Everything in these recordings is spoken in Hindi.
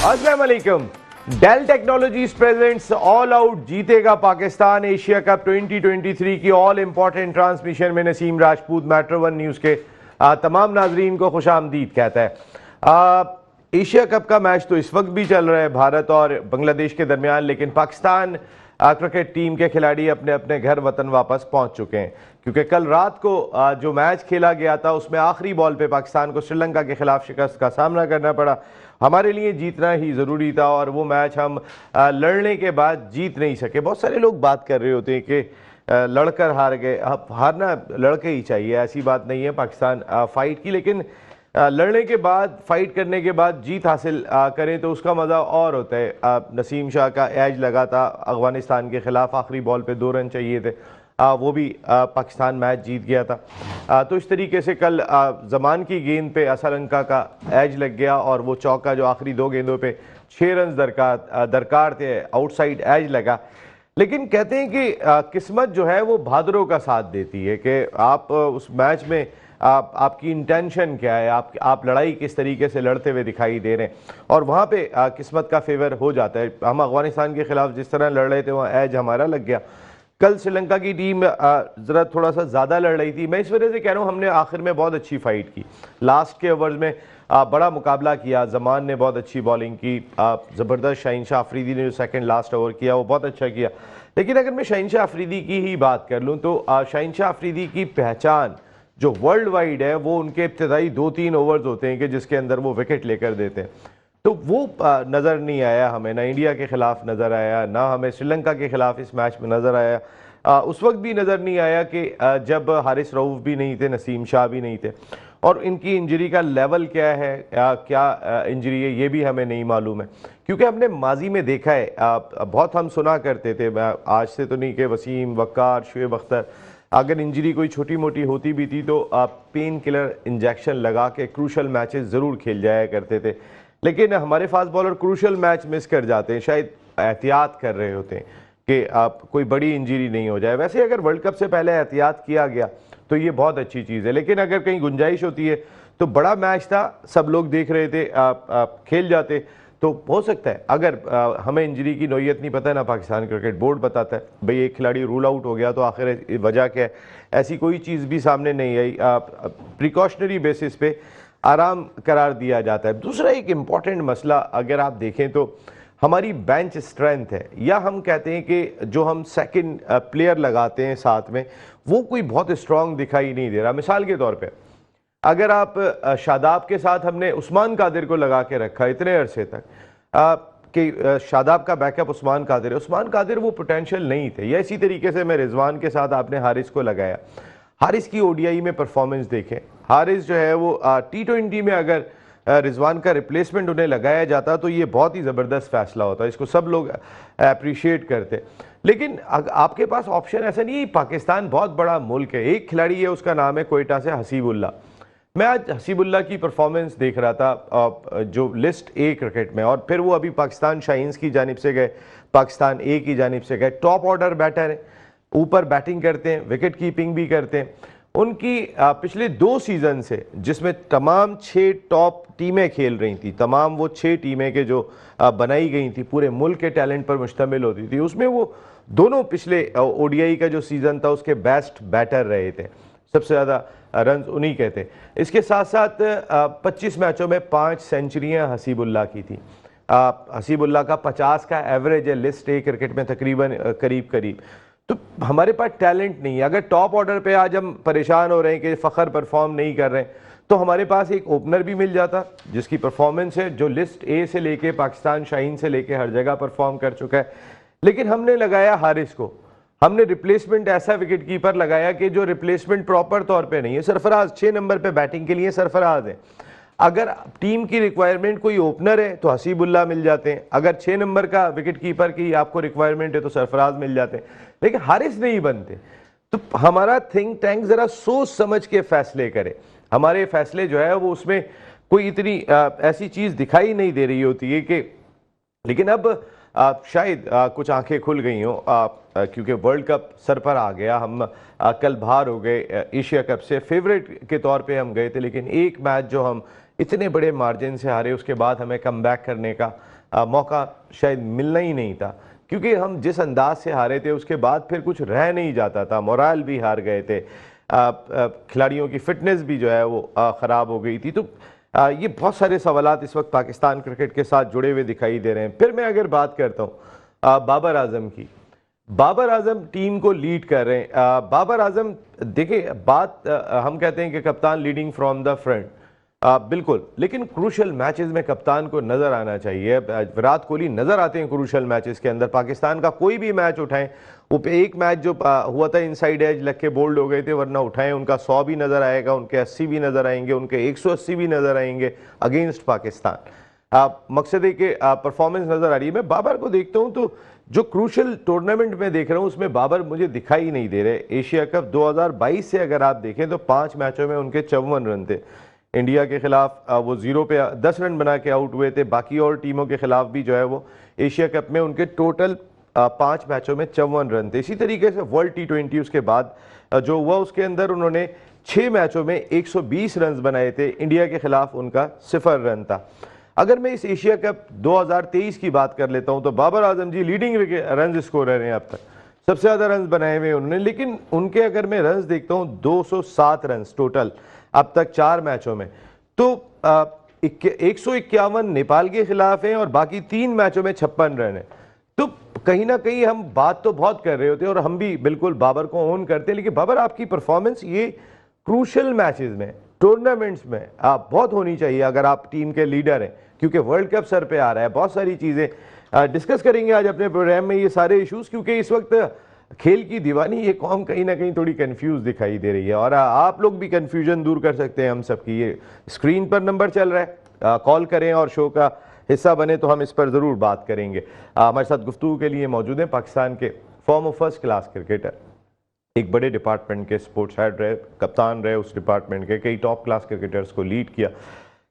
अस्सलाम वालेकुम। Dell Technologies presents all out जीतेगा पाकिस्तान एशिया कप 2023 की ऑल इंपॉर्टेंट ट्रांसमिशन में Naseem Rajput metro one news के तमाम नाजरीन को खुशामदीद कहता है। एशिया कप का मैच तो इस वक्त भी चल रहा है भारत और बांग्लादेश के दरमियान, लेकिन पाकिस्तान क्रिकेट टीम के खिलाड़ी अपने अपने घर वतन वापस पहुंच चुके हैं, क्योंकि कल रात को जो मैच खेला गया था उसमें आखिरी बॉल पे पाकिस्तान को श्रीलंका के खिलाफ शिकस्त का सामना करना पड़ा। हमारे लिए जीतना ही ज़रूरी था और वो मैच हम लड़ने के बाद जीत नहीं सके। बहुत सारे लोग बात कर रहे होते हैं कि लड़कर हार गए। अब हारना लड़के ही चाहिए, ऐसी बात नहीं है। पाकिस्तान फाइट की, लेकिन लड़ने के बाद, फाइट करने के बाद जीत हासिल करें तो उसका मज़ा और होता है। नसीम शाह का एज लगा था अफगानिस्तान के ख़िलाफ़, आखिरी बॉल पे 2 रन चाहिए थे, वो भी पाकिस्तान मैच जीत गया था। तो इस तरीके से कल ज़मान की गेंद पे असलंका का एज लग गया और वो चौका जो आखिरी 2 गेंदों पे 6 रन दरकार थे, आउटसाइड एज लगा। लेकिन कहते हैं कि किस्मत जो है वो बहादुरों का साथ देती है कि आप उस मैच में आपकी इंटेंशन क्या है, आप लड़ाई किस तरीके से लड़ते हुए दिखाई दे रहे हैं, और वहाँ पे किस्मत का फेवर हो जाता है। हम अफगानिस्तान के खिलाफ जिस तरह लड़ रहे थे वहाँ एज हमारा लग गया। कल श्रीलंका की टीम ज़रा थोड़ा सा ज़्यादा लड़ रही थी। मैं इस वजह से कह रहा हूँ, हमने आखिर में बहुत अच्छी फाइट की, लास्ट के ओवर्स में बड़ा मुकाबला किया। जमान ने बहुत अच्छी बॉलिंग की, ज़बरदस्त शहीनशाह अफरीदी ने जो सेकंड लास्ट ओवर किया वो बहुत अच्छा किया। लेकिन अगर मैं शहीनशाह अफरीदी की ही बात कर लूँ तो शहीनशाह अफरीदी की पहचान जो वर्ल्ड वाइड है वो उनके इब्तदाई 2-3 ओवर्स होते हैं कि जिसके अंदर वो विकेट लेकर देते हैं। तो वो नज़र नहीं आया हमें, ना इंडिया के ख़िलाफ़ नज़र आया, ना हमें श्रीलंका के ख़िलाफ़ इस मैच में नज़र आया। उस वक्त भी नज़र नहीं आया कि जब हारिस रऊफ़ भी नहीं थे, नसीम शाह भी नहीं थे, और इनकी इंजरी का लेवल क्या है, क्या इंजरी है, ये भी हमें नहीं मालूम है। क्योंकि हमने माजी में देखा है, बहुत हम सुना करते थे, आज से तो नहीं, कि वसीम, वक़ार, शुएब अख्तर अगर इंजरी कोई छोटी मोटी होती भी थी तो पेन किलर इंजेक्शन लगा के क्रूशल मैचेस ज़रूर खेल जाया करते थे। लेकिन हमारे fast bowler crucial match miss कर जाते हैं, शायद एहतियात कर रहे होते हैं कि आप कोई बड़ी इंजरी नहीं हो जाए। वैसे अगर वर्ल्ड कप से पहले एहतियात किया गया तो ये बहुत अच्छी चीज़ है, लेकिन अगर कहीं गुंजाइश होती है तो बड़ा मैच था, सब लोग देख रहे थे, खेल जाते तो हो सकता है। अगर हमें इंजरी की नौयत नहीं पता है, ना पाकिस्तान क्रिकेट बोर्ड बताता है, भाई एक खिलाड़ी रूल आउट हो गया तो आखिर वजह क्या है, ऐसी कोई चीज़ भी सामने नहीं आई। प्रिकॉशनरी बेसिस पे आराम करार दिया जाता है। दूसरा एक इम्पॉर्टेंट मसला अगर आप देखें तो हमारी बेंच स्ट्रेंथ है, या हम कहते हैं कि जो हम सेकंड प्लेयर लगाते हैं साथ में वो कोई बहुत स्ट्रांग दिखाई नहीं दे रहा। मिसाल के तौर पे अगर आप शादाब के साथ हमने उस्मान कादिर को लगा के रखा इतने अरसे तक कि शादाब का बैकअप उस्मान कादिर है, उस्मान कादिर वो पोटेंशियल नहीं थे। या इसी तरीके से मैं रिजवान के साथ आपने हारिस को लगाया, हारिस की ओडीआई में परफॉर्मेंस देखें, हारिस जो है वो T20 में अगर रिजवान का रिप्लेसमेंट उन्हें लगाया जाता तो ये बहुत ही ज़बरदस्त फैसला होता, इसको सब लोग अप्रिशिएट करते। लेकिन आपके पास ऑप्शन ऐसा नहीं है। पाकिस्तान बहुत बड़ा मुल्क है, एक खिलाड़ी है उसका नाम है कोयटा से हसीबुल्ला। मैं आज हसीबुल्ला की परफॉर्मेंस देख रहा था जो लिस्ट ए क्रिकेट में, और फिर वो अभी पाकिस्तान शाहीन्स की जानिब से गए, पाकिस्तान ए की जानिब से गए। टॉप ऑर्डर बैटर है, ऊपर बैटिंग करते हैं, विकेट कीपिंग भी करते हैं। उनकी पिछले 2 सीज़न से, जिसमें तमाम 6 टॉप टीमें खेल रही थी, तमाम वो 6 टीमें के जो बनाई गई थी पूरे मुल्क के टैलेंट पर मुश्तमिल होती थी, उसमें वो दोनों पिछले ओडीआई का जो सीज़न था उसके बेस्ट बैटर रहे थे, सबसे ज़्यादा रन उन्हीं के थे। इसके साथ साथ 25 मैचों में 5 सेंचुरियाँ हसीबुल्ला की थी। हसीबुल्ला का 50 का एवरेज है लिस्ट ए क्रिकेट में तकरीबन करीब करीब। तो हमारे पास टैलेंट नहीं है। अगर टॉप ऑर्डर पे आज हम परेशान हो रहे हैं कि फ़खर परफॉर्म नहीं कर रहे हैं, तो हमारे पास एक ओपनर भी मिल जाता जिसकी परफॉर्मेंस है, जो लिस्ट ए से लेके पाकिस्तान शाहीन से लेके हर जगह परफॉर्म कर चुका है। लेकिन हमने लगाया हारिस को, हमने रिप्लेसमेंट ऐसा विकेट कीपर लगाया कि जो रिप्लेसमेंट प्रॉपर तौर पे नहीं है। सरफराज 6 नंबर पे बैटिंग के लिए सरफराज है। अगर टीम की रिक्वायरमेंट कोई ओपनर है तो हसीबुल्ला मिल जाते हैं, अगर 6 नंबर का विकेट कीपर की आपको रिक्वायरमेंट है तो सरफराज मिल जाते हैं, लेकिन हारिस नहीं बनते। तो हमारा थिंक टैंक ज़रा सोच समझ के फैसले करे। हमारे फैसले जो है वो उसमें कोई इतनी ऐसी चीज़ दिखाई नहीं दे रही होती है कि, लेकिन अब शायद कुछ आंखें खुल गई हों, क्योंकि वर्ल्ड कप सर पर आ गया। हम कल बाहर हो गए एशिया कप से, फेवरेट के तौर पे हम गए थे, लेकिन एक मैच जो हम इतने बड़े मार्जिन से हारे उसके बाद हमें कम बैक करने का मौका शायद मिलना ही नहीं था, क्योंकि हम जिस अंदाज से हारे थे उसके बाद फिर कुछ रह नहीं जाता था। मोराल भी हार गए थे, खिलाड़ियों की फिटनेस भी जो है वो ख़राब हो गई थी। तो ये बहुत सारे सवालात इस वक्त पाकिस्तान क्रिकेट के साथ जुड़े हुए दिखाई दे रहे हैं। फिर मैं अगर बात करता हूँ बाबर आजम की, बाबर आजम टीम को लीड कर रहे हैं। बाबर आजम देखिए, बात हम कहते हैं कि कप्तान लीडिंग फ्रॉम द फ्रंट, बिल्कुल, लेकिन क्रूशल मैचेस में कप्तान को नजर आना चाहिए। विराट कोहली नजर आते हैं क्रूशल मैचेस के अंदर। पाकिस्तान का कोई भी मैच उठाएं, वो एक मैच जो हुआ था इनसाइड एज लग के बोल्ड हो गए थे, वरना उठाएं उनका 100 भी नजर आएगा, उनके 80 भी नजर आएंगे, उनके 180 भी नजर आएंगे अगेंस्ट पाकिस्तान। मकसद है कि परफॉर्मेंस नजर आ रही है। मैं बाबर को देखता हूं तो जो क्रूशल टूर्नामेंट में देख रहा हूं उसमें बाबर मुझे दिखाई नहीं दे रहे। एशिया कप 2022 से अगर आप देखें तो 5 मैचों में उनके 54 रन थे। इंडिया के खिलाफ वो 0 पे 10 रन बना के आउट हुए थे। बाकी और टीमों के खिलाफ भी जो है वो एशिया कप में उनके टोटल 5 मैचों में 54 रन थे। इसी तरीके से वर्ल्ड T20 उसके बाद जो हुआ उसके अंदर उन्होंने 6 मैचों में 120 रन बनाए थे। इंडिया के खिलाफ उनका 0 रन था। अगर मैं इस एशिया कप 2023 की बात कर लेता हूं तो बाबर आजम जी लीडिंग रन स्कोरर हैं, अब तक सबसे ज्यादा रन बनाए हुए उन्होंने। लेकिन उनके अगर मैं रन देखता हूं 207 रन टोटल अब तक 4 मैचों में, तो 151 नेपाल के खिलाफ हैं और बाकी 3 मैचों में 56 रन है। तो कहीं ना कहीं हम बात तो बहुत कर रहे होते हैं और हम भी बिल्कुल बाबर को ओन करते हैं, लेकिन बाबर आपकी परफॉर्मेंस ये क्रूशल मैचेस में, टूर्नामेंट्स में आप बहुत होनी चाहिए अगर आप टीम के लीडर हैं, क्योंकि वर्ल्ड कप सर पे आ रहा है। बहुत सारी चीज़ें डिस्कस करेंगे आज अपने प्रोग्राम में, ये सारे इश्यूज, क्योंकि इस वक्त खेल की दीवानी ये कौम कहीं ना कहीं थोड़ी कंफ्यूज दिखाई दे रही है और आप लोग भी कंफ्यूजन दूर कर सकते हैं हम सबकी। ये स्क्रीन पर नंबर चल रहा है, कॉल करें और शो का हिस्सा बने तो हम इस पर ज़रूर बात करेंगे। हमारे साथ गुफ्तगू के लिए मौजूद हैं पाकिस्तान के फॉर्मर फर्स्ट क्लास क्रिकेटर, एक बड़े डिपार्टमेंट के स्पोर्ट्स हेड रहे, कप्तान रहे उस डिपार्टमेंट के, कई टॉप क्लास क्रिकेटर्स को लीड किया,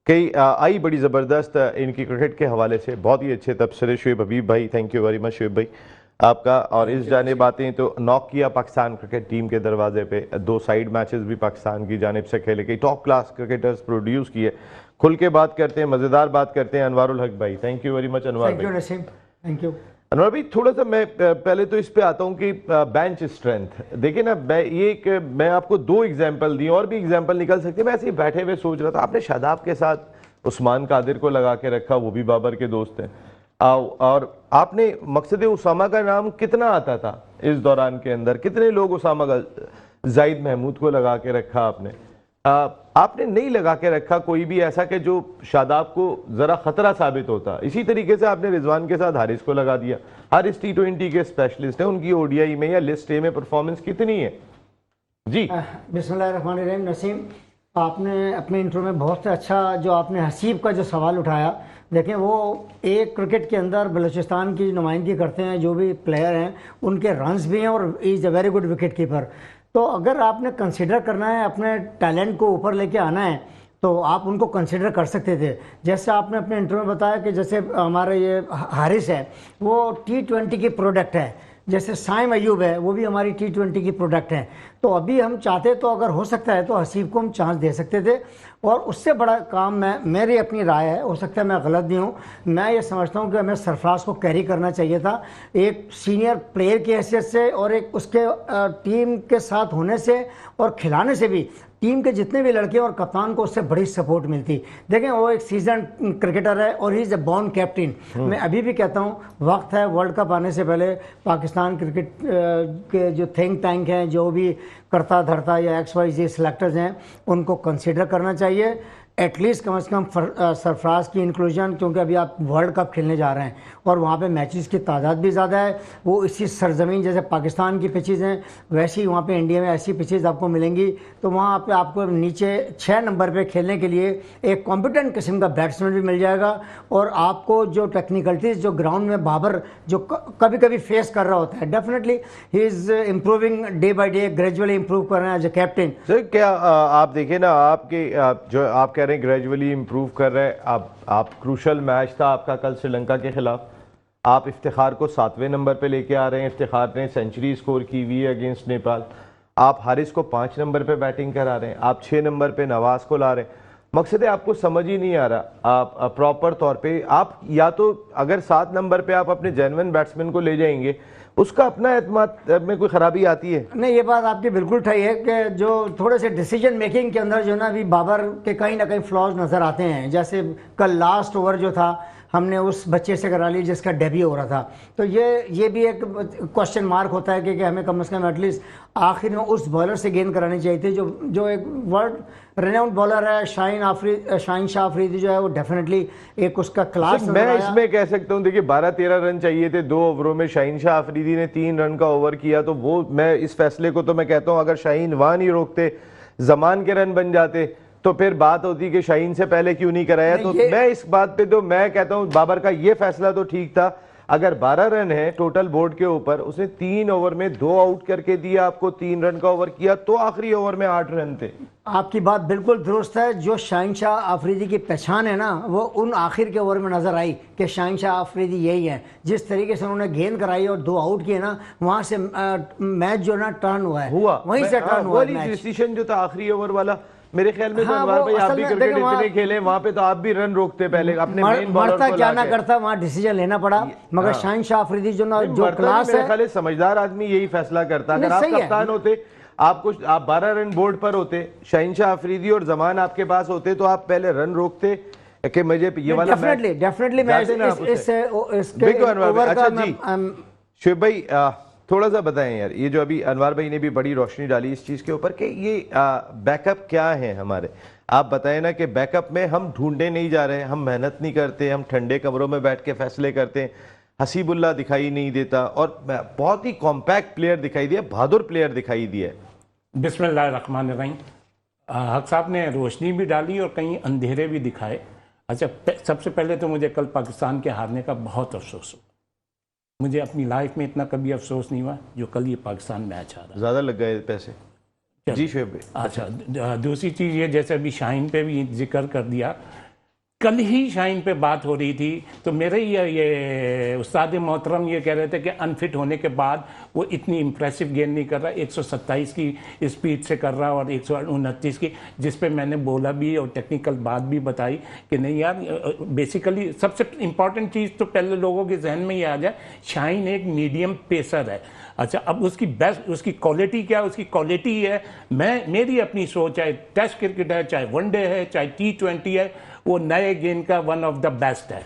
कई आई बड़ी ज़बरदस्त इनकी क्रिकेट के हवाले से बहुत ही अच्छे तबसरे। शुएब हबीब भाई, thank you very much Shoaib भाई आपका। और इस जानिब आते हैं तो नॉक किया पाकिस्तान क्रिकेट टीम के दरवाजे पे, 2 साइड मैचेस भी पाकिस्तान की जानिब से खेले, कई टॉप क्लास क्रिकेटर्स प्रोड्यूस किए। खुल के बात करते हैं, मज़ेदार बात करते हैं। अनवारुल हक भाई, थैंक यू वेरी मच अनवार भाई। थैंक यू अनवर भाई, थोड़ा सा मैं पहले तो इस पे आता हूँ कि बेंच स्ट्रेंथ देखिए ना, मैं आपको 2 एग्जांपल दी, और भी एग्जांपल निकल सकते हैं। मैं ऐसे ही बैठे हुए सोच रहा था, आपने शादाब के साथ उस्मान कादिर को लगा के रखा, वो भी बाबर के दोस्त हैं, और आपने मकसद उसामा का नाम कितना आता था इस दौरान के अंदर, कितने लोग उसामा का, जाहिद महमूद को लगा के रखा आपने, आपने नहीं लगा के रखा कोई भी ऐसा कि जो शादाब को जरा खतरा साबित होता। इसी तरीके से आपने रिजवान के साथ हारिस को लगा दिया। हारिस T20 के स्पेशलिस्ट हैं, उनकी ODI में या लिस्ट ए में परफॉर्मेंस कितनी है जी? बिस्मिल्लाहिर्रहमानिर्रहीम। नसीम, आपने अपने इंट्रो में बहुत अच्छा जो आपने हसीब का जो सवाल उठाया, देखें वो एक क्रिकेट के अंदर बलूचिस्तान की नुमाइंदगी करते हैं, जो भी प्लेयर हैं उनके रन्स भी हैं और is a very good wicket keeper. तो अगर आपने कंसिडर करना है, अपने टैलेंट को ऊपर लेके आना है, तो आप उनको कंसिडर कर सकते थे। जैसे आपने अपने इंटरव्यू में बताया कि जैसे हमारे ये हारिस है वो T20 की प्रोडक्ट है, जैसे साइम अयूब है वो भी हमारी T20 की प्रोडक्ट है। तो अभी हम चाहते तो अगर हो सकता है तो हसीब को हम चांस दे सकते थे, और उससे बड़ा काम मेरी अपनी राय है, हो सकता है मैं गलत भी हूँ, मैं ये समझता हूँ कि हमें सरफराज को कैरी करना चाहिए था, एक सीनियर प्लेयर की हैसियत से और एक उसके टीम के साथ होने से और खिलाने से भी टीम के जितने भी लड़के और कप्तान को उससे बड़ी सपोर्ट मिलती। देखें वो एक सीजन क्रिकेटर है और he is a born captain. मैं अभी भी कहता हूँ वक्त है वर्ल्ड कप आने से पहले पाकिस्तान क्रिकेट के जो थिंक टैंक हैं, जो भी करता धरता या XYZ सिलेक्टर्स हैं, उनको कंसिडर करना चाहिए। एटलीस्ट कम से कम सरफराज की इंक्लूजन, क्योंकि अभी आप वर्ल्ड कप खेलने जा रहे हैं और वहाँ पे मैचेस की तादाद भी ज़्यादा है। वो इसी सरजमीन जैसे पाकिस्तान की पिचेज़ हैं वैसे ही वहाँ पे इंडिया में ऐसी पिचेज़ आपको मिलेंगी। तो वहाँ पे आपको नीचे 6 नंबर पे खेलने के लिए एक कॉम्पिटेंट किस्म का बैट्समैन भी मिल जाएगा, और आपको जो टेक्निकलिटीज़ जो ग्राउंड में बाबर जो कभी कभी फेस कर रहा होता है, definitely he is improving day by day, gradually improve कर रहे हैं एज ए कैप्टन। सर क्या आप देखिए ना, आपके जो आप कह रहे हैं ग्रेजुअली इम्प्रूव कर रहे हैं, आप क्रूशल मैच था आपका कल श्रीलंका के खिलाफ, आप इफ्तिखार को 7वें नंबर पे लेके आ रहे हैं, इफ्तिखार ने सेंचुरी स्कोर की हुई है अगेंस्ट नेपाल, आप हारिस को 5 नंबर पे बैटिंग करा रहे हैं, आप 6 नंबर पे नवाज को ला रहे हैं। मकसद है आपको समझ ही नहीं आ रहा, आप प्रॉपर तौर पे आप या तो अगर 7 नंबर पे आप अपने जेन्युइन बैट्समैन को ले जाएंगे, उसका अपना एतमाद में कोई खराबी आती है? नहीं, ये बात आपकी बिल्कुल सही है कि जो थोड़े से डिसीजन मेकिंग के अंदर जो ना अभी बाबर के कहीं ना कहीं फ्लॉज नज़र आते हैं। जैसे कल लास्ट ओवर जो था हमने उस बच्चे से करा लिया जिसका डेब्यू हो रहा था, तो ये भी एक क्वेश्चन मार्क होता है कि हमें कम से कम एटलीस्ट आखिर में उस बॉलर से गेंद करानी चाहिए थी जो एक वर्ल्ड रेनाउंड बॉलर है। शाहीन शाह अफरीदी जो है वो डेफिनेटली एक उसका क्लास नजर मैं आया। इसमें कह सकता हूँ, देखिए 12-13 रन चाहिए थे 2 ओवरों में, शाहीन शाह अफरीदी ने 3 रन का ओवर किया, तो वो मैं इस फैसले को तो मैं कहता हूँ अगर शाहीन वहां नहीं रोकते, जमान के रन बन जाते, तो फिर बात होती कि शाहीन से पहले क्यों नहीं कराया। तो मैं इस बात पे तो मैं कहता हूं बाबर का ये फैसला तो ठीक था। अगर 12 रन है टोटल बोर्ड के ऊपर, उसने 3 ओवर में 2 आउट करके दिया, आपको 3 रन का ओवर किया, तो आखिरी ओवर में 8 रन थे। आपकी बात बिल्कुल दुरुस्त है। जो शाहीन शाह अफरीदी की पहचान है ना, वो उन आखिर के ओवर में नजर आई कि शाहीन शाह अफरीदी यही है। जिस तरीके से उन्होंने गेंद कराई और 2 आउट किए ना, वहां से मैच जो ना टर्न हुआ है, वहीं से टर्न हुआ मैच। डिसीजन जो था आखिरी ओवर वाला, मेरे ख्याल में तो हाँ, अनवर भाई आप भी क्रिकेट इतने खेले, वहां पे तो आप भी रन रोकते पहले अपने मेन बॉलर मरता को क्या ना लाके। करता, वहां डिसीजन लेना पड़ा। मगर शाहीन शाह अफरीदी जो क्लास मेरे है, ख्याल समझदार आदमी यही फैसला करता। अगर आप सही है। कप्तान होते, आप 12 रन बोर्ड पर होते, शाहीन शाह अफरीदी और जमान आपके पास होते, तो आप पहले रन रोकते कि मुझे ये वाला डेफिनेटली मैं अच्छा जी शुएब भाई थोड़ा सा बताएं यार, ये जो अभी अनवर भाई ने भी बड़ी रोशनी डाली इस चीज के ऊपर कि ये बैकअप क्या है हमारे। आप बताएं ना कि बैकअप में हम ढूंढने नहीं जा रहे, हम मेहनत नहीं करते, हम ठंडे कमरों में बैठ के फैसले करते हैं। हसीबुल्ला दिखाई नहीं देता और बहुत ही कॉम्पैक्ट प्लेयर दिखाई दिया, बहादुर प्लेयर दिखाई दिया। बिस्मिल्लाहिर्रहमानिर्रहीम। हक साहब ने रोशनी भी डाली और कहीं अंधेरे भी दिखाए। अच्छा, सबसे पहले तो मुझे कल पाकिस्तान के हारने का बहुत अफसोस हुआ। मुझे अपनी लाइफ में इतना कभी अफसोस नहीं हुआ जो कल ये पाकिस्तान मैच हारा। ज़्यादा लग गए पैसे जी शुएब भाई। अच्छा, दूसरी चीज़ ये, जैसे अभी शाहीन पे भी जिक्र कर दिया, कल ही शाहीन पे बात हो रही थी, तो मेरे ये उस्ताद मोहतरम ये कह रहे थे कि अनफिट होने के बाद वो इतनी इम्प्रेसिव गेंद नहीं कर रहा, 127 की स्पीड से कर रहा और 129 की, जिस पे मैंने बोला भी और टेक्निकल बात भी बताई कि नहीं यार, बेसिकली सबसे इम्पॉर्टेंट चीज़ तो पहले लोगों के जहन में ये आ जाए, शाहीन एक मीडियम पेसर है। अच्छा, अब उसकी बेस्ट, उसकी क्वालिटी क्या है? उसकी क्वालिटी है, मेरी अपनी सोच है, टेस्ट क्रिकेट है, चाहे वनडे है, चाहे T20 है, वो नए गेंद का वन ऑफ द बेस्ट है।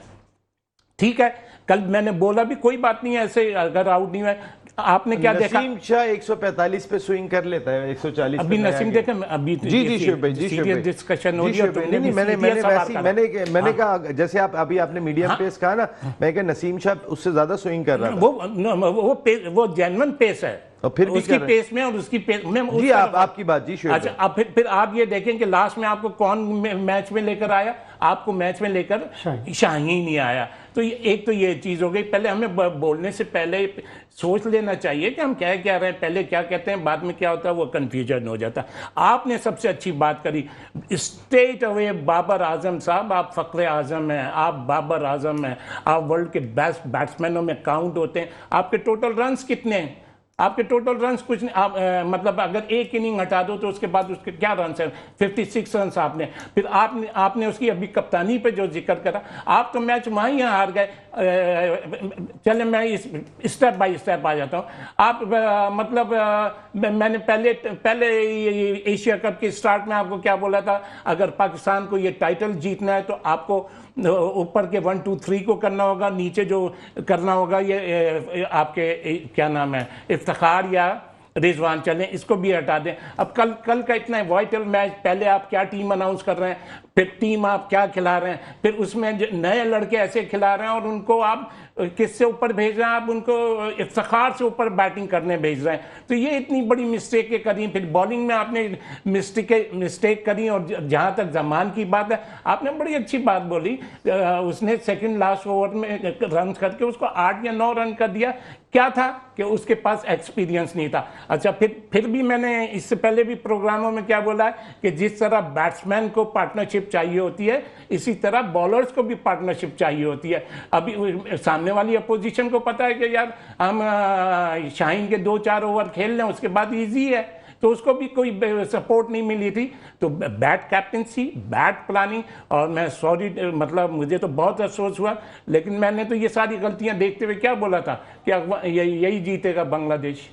ठीक है, कल मैंने बोला भी कोई बात नहीं है, ऐसे अगर आउट नहीं हुआ, आपने क्या देखा? नसीम शाह 145 पे स्विंग कर लेता है, 140 अभी नसीम देखे अभी जी शुएब भाई, जी सीरियस डिस्कशन हो रही है। मैंने कहा जैसे आप अभी आपने मीडियम पेस कहा ना, मैं कहा नसीम शाह उससे ज्यादा स्विंग कर रहा था। वो जेन्युइन पेस है और फिर उसकी पेस में और उसकी पेस में जी आपकी बात जी शुएब। अच्छा, अब फिर आप ये देखें कि लास्ट में आपको कौन मैच में लेकर आया? आपको मैच में लेकर शाहीन ही आया। तो एक तो ये चीज हो गई। पहले हमें बोलने से पहले सोच लेना चाहिए कि हम क्या रहे हैं, पहले क्या कहते हैं, बाद में क्या होता है, वो कंफ्यूजन हो जाता है। आपने सबसे अच्छी बात करी, स्टेट अवे बाबर आजम साहब, आप फख्रे आजम हैं, आप बाबर आजम हैं, आप वर्ल्ड के बेस्ट बैट्समैनों में काउंट होते हैं। आपके टोटल रन्स कितने हैं? आपके टोटल रन्स कुछ नहीं, आप मतलब अगर एक इनिंग हटा दो तो उसके बाद उसके क्या रन्स हैं? 56 रन्स आपने। फिर आपने उसकी अभी कप्तानी पे जो जिक्र करा, आप तो मैच वहाँ ही हार गए। चले मैं इस स्टेप बाय स्टेप आ जाता हूँ। आप मतलब मैंने पहले एशिया कप के स्टार्ट में आपको क्या बोला था, अगर पाकिस्तान को ये टाइटल जीतना है तो आपको ऊपर के 1 2 3 को करना होगा, नीचे जो करना होगा ये आपके क्या नाम है, इफ्तिखार या रिजवान, चलें इसको भी हटा दें। अब कल का इतना वाइटल मैच, पहले आप क्या टीम अनाउंस कर रहे हैं, फिर टीम आप क्या खिला रहे हैं, फिर उसमें नए लड़के ऐसे खिला रहे हैं और उनको आप किससे ऊपर भेज रहे हैं, आप उनको इफ्तिखार से ऊपर बैटिंग करने भेज रहे हैं। तो ये इतनी बड़ी मिस्टेकें करी। फिर बॉलिंग में आपने मिस्टेक करी। और जहाँ तक जमान की बात है, आपने बड़ी अच्छी बात बोली, उसने सेकंड लास्ट ओवर में रन करके उसको 8 या 9 रन कर दिया। क्या था कि उसके पास एक्सपीरियंस नहीं था। अच्छा, फिर भी मैंने इससे पहले भी प्रोग्रामों में क्या बोला है कि जिस तरह बैट्समैन को पार्टनरशिप चाहिए होती है, इसी तरह बॉलर्स को भी पार्टनरशिप चाहिए होती है। अभी सामने वाली अपोजिशन को पता है कि यार हम शाहीन के 2-4 ओवर खेल लें, उसके बाद इजी है तो उसको भी कोई सपोर्ट नहीं मिली थी। तो बैड कैप्टनसी, बैड प्लानिंग, और मैं सॉरी, मतलब मुझे तो बहुत अफसोस हुआ, लेकिन मैंने तो ये सारी गलतियां देखते हुए क्या बोला था कि यही जीतेगा बांग्लादेश,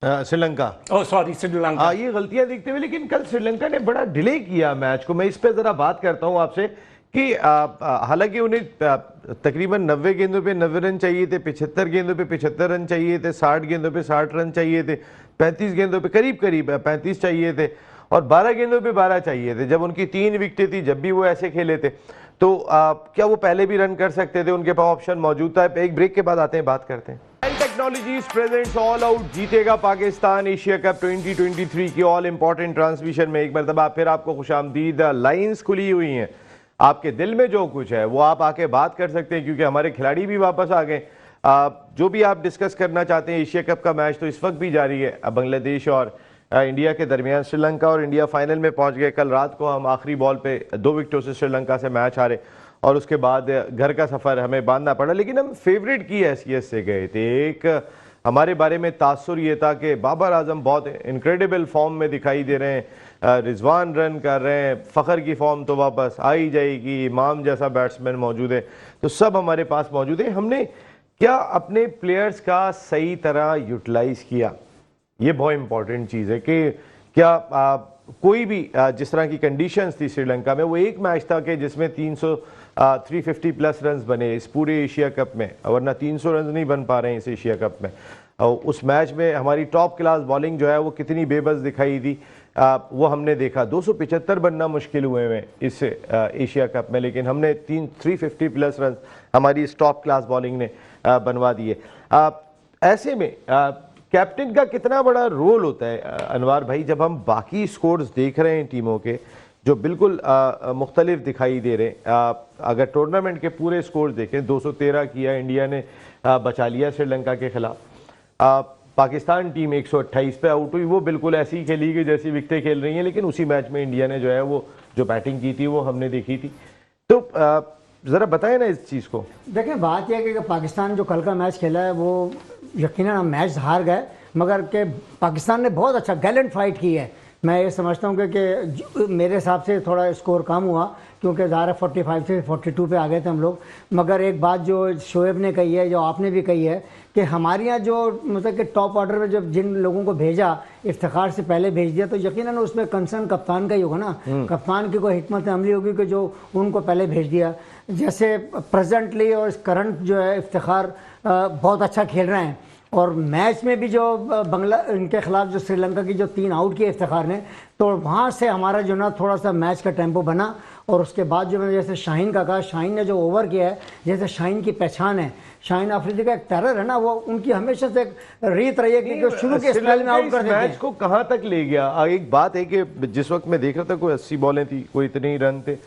श्रीलंका, ओ सॉरी श्रीलंका। हाँ, ये गलतियां देखते हुए, लेकिन कल श्रीलंका ने बड़ा डिले किया मैच को। मैं इस पे जरा बात करता हूं आपसे कि हालांकि उन्हें तकरीबन 90 गेंदों पे 90 रन चाहिए थे, 75 गेंदों पे 75 रन चाहिए थे, 60 गेंदों पे 60 रन चाहिए थे, 35 गेंदों पे करीब करीब 35 चाहिए थे, और 12 गेंदों पे 12 चाहिए थे। जब उनकी 3 विकेटें थी, जब भी वो ऐसे खेले थे, तो क्या वो पहले भी रन कर सकते थे? उनके पास ऑप्शन मौजूद था। एक ब्रेक के बाद आते हैं, बात करते हैं। टेक्नोलॉजीज प्रेजेंट्स ऑल आउट जीतेगा पाकिस्तान एशिया कप 2023 की ऑल इंपॉर्टेंट ट्रांसमिशन में एक मरतबा फिर आपको खुशामदीद। लाइंस खुली हुई हैं, आपके दिल में जो कुछ है वो आप आके बात कर सकते हैं, क्योंकि हमारे खिलाड़ी भी वापस आ गए। जो भी आप डिस्कस करना चाहते हैं, एशिया कप का मैच तो इस वक्त भी जारी है, बांग्लादेश और इंडिया के दरमियान। श्रीलंका और इंडिया फाइनल में पहुंच गए। कल रात को हम आखिरी बॉल पे 2 विकेटों से श्रीलंका से मैच हारे, और उसके बाद घर का सफ़र हमें बांधना पड़ा, लेकिन हम फेवरेट की हैसियत से गए थे। एक हमारे बारे में तासुर ये था कि बाबर आजम बहुत इनक्रेडिबल फॉर्म में दिखाई दे रहे हैं, रिजवान रन कर रहे हैं, फ़खर की फॉर्म तो वापस आ ही जाएगी, इमाम जैसा बैट्समैन मौजूद है, तो सब हमारे पास मौजूद है। हमने क्या अपने प्लेयर्स का सही तरह यूटिलाइज़ किया? ये बहुत इंपॉर्टेंट चीज़ है कि क्या कोई भी जिस तरह की कंडीशंस थी श्रीलंका में, वो एक मैच था कि जिसमें 350 प्लस रन्स बने इस पूरे एशिया कप में, वरना 300 रन नहीं बन पा रहे हैं इस एशिया कप में। उस मैच में हमारी टॉप क्लास बॉलिंग जो है वो कितनी बेबस दिखाई दी, वो हमने देखा। 275 बनना मुश्किल हुए हैं इस एशिया कप में, लेकिन हमने 350 प्लस रन हमारी इस टॉप क्लास बॉलिंग ने बनवा दिए। ऐसे में कैप्टन का कितना बड़ा रोल होता है अनवार भाई, जब हम बाकी स्कोर्स देख रहे हैं टीमों के जो बिल्कुल मुख्तलिफ दिखाई दे रहे हैं। अगर टूर्नामेंट के पूरे स्कोर्स देखें, 213 किया इंडिया ने, बचा लिया श्रीलंका के खिलाफ। पाकिस्तान टीम 128 पे आउट हुई, वो बिल्कुल ऐसी ही खेली गई जैसी विकेटें खेल रही हैं, लेकिन उसी मैच में इंडिया ने जो है वो जो बैटिंग की थी वो हमने देखी थी। तो ज़रा बताएं ना इस चीज़ को। देखिए, बात यह है कि पाकिस्तान जो कल का मैच खेला है वो यकीनन हम मैच हार गए, मगर के पाकिस्तान ने बहुत अच्छा गैलेंट फाइट की है। मैं ये समझता हूँ कि मेरे हिसाब से थोड़ा स्कोर कम हुआ, क्योंकि ज़ाहिर 45 से 42 पे आ गए थे हम लोग। मगर एक बात जो शोएब ने कही है, जो आपने भी कही है, कि हमारे यहाँ जो मतलब कि टॉप ऑर्डर में जब जिन लोगों को भेजा, इफ्तिखार से पहले भेज दिया, तो यकीनन उसमें कंसर्न कप्तान का ही होगा ना। कप्तान की कोई हिकमत अमली होगी कि जो उनको पहले भेज दिया। जैसे प्रेजेंटली और करंट जो है इफ्तिखार बहुत अच्छा खेल रहे हैं, और मैच में भी जो इनके खिलाफ जो श्रीलंका की जो 3 आउट किए इफ्तिखार ने, तो वहाँ से हमारा जो ना थोड़ा सा मैच का टेम्पो बना। और उसके बाद जो मैंने जैसे शाहीन का कहा, शाहीन ने जो ओवर किया है, जैसे शाहीन की पहचान है, शाहीन अफरीदी का एक टेरर है ना, वो उनकी हमेशा से एक रीत रही है कि जो शुरू के स्पेल में आउट कर देते हैं। मैच को कहाँ तक ले गया? एक बात है कि जिस वक्त मैं देख रहा था कोई 80 बॉलें थी, कोई इतने ही रन थे,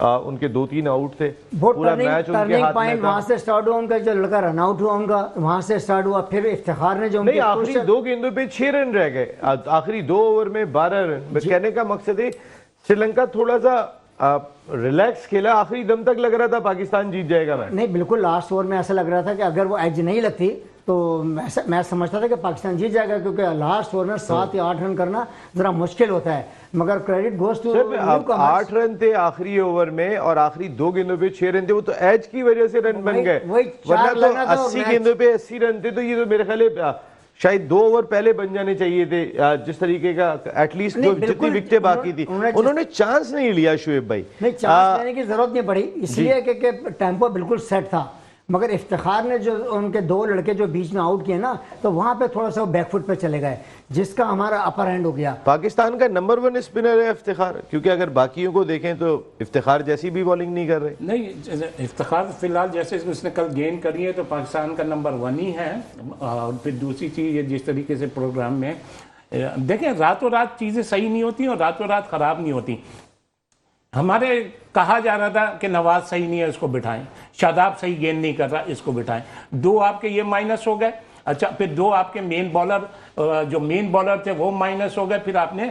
उनके 2-3 आउट थे, पूरा मैच उनके हाथ में था। वहां से स्टार्ट हुआ उनका, जो लड़का रन आउट हुआ उनका वहां से स्टार्ट हुआ। फिर इफ्तिखार ने जो नहीं, आखिरी 2 गेंदों पे 6 रन रह गए, आखिरी 2 ओवर में 12 रन। कहने का मकसद है श्रीलंका थोड़ा सा रिलैक्स खेला, आखिरी दम तक लग रहा था पाकिस्तान जीत जाएगा मैच। नहीं, बिल्कुल लास्ट ओवर में ऐसा लग रहा था कि अगर वो एज नहीं लगती तो मैं समझता था कि पाकिस्तान जीत जाएगा, क्योंकि लास्ट ओवर में 7 या 8 रन करना जरा मुश्किल होता है। मगर क्रेडिट गोस टू 8 रन थे आखिरी ओवर में, और आखिरी 2 गेंदों पे 6 रन थे, वो तो एज की वजह से रन बन गए, वरना तो 80 गेंदों पे 80 रन थे। तो ये तो मेरे ख्याल शायद 2 ओवर पहले बन जाने चाहिए थे, जिस तरीके का एटलीस्ट जितनी विकेटें बाकी थी उन्होंने चांस नहीं लिया शोएब भाई। नहीं, चांस लेने की जरूरत नहीं पड़ी, इसलिए कि टेम्पो बिल्कुल सेट था। मगर इफ्तिखार ने जो उनके 2 लड़के जो बीच में आउट किए ना, तो वहां पे थोड़ा सा बैकफुट पे चले गए, जिसका हमारा अपर हैंड हो गया। पाकिस्तान का नंबर 1 स्पिनर है इफ्तिखार, क्योंकि अगर बाकियों को देखें तो इफ्तिखार जैसी भी बॉलिंग नहीं कर रहे। नहीं, इफ्तिखार फिलहाल जैसे उसने कल गेंद करी है तो पाकिस्तान का नंबर 1 ही है। और फिर दूसरी चीज़, जिस तरीके से प्रोग्राम में देखें, रातों रात चीज़ें सही नहीं होती और रातों रात ख़राब नहीं होती। हमारे कहा जा रहा था कि नवाज सही नहीं है, इसको बिठाएं, शादाब सही गेंद नहीं कर रहा, इसको बिठाएं। 2 आपके ये माइनस हो गए। अच्छा, फिर 2 आपके मेन बॉलर जो मेन बॉलर थे वो माइनस हो गए, फिर आपने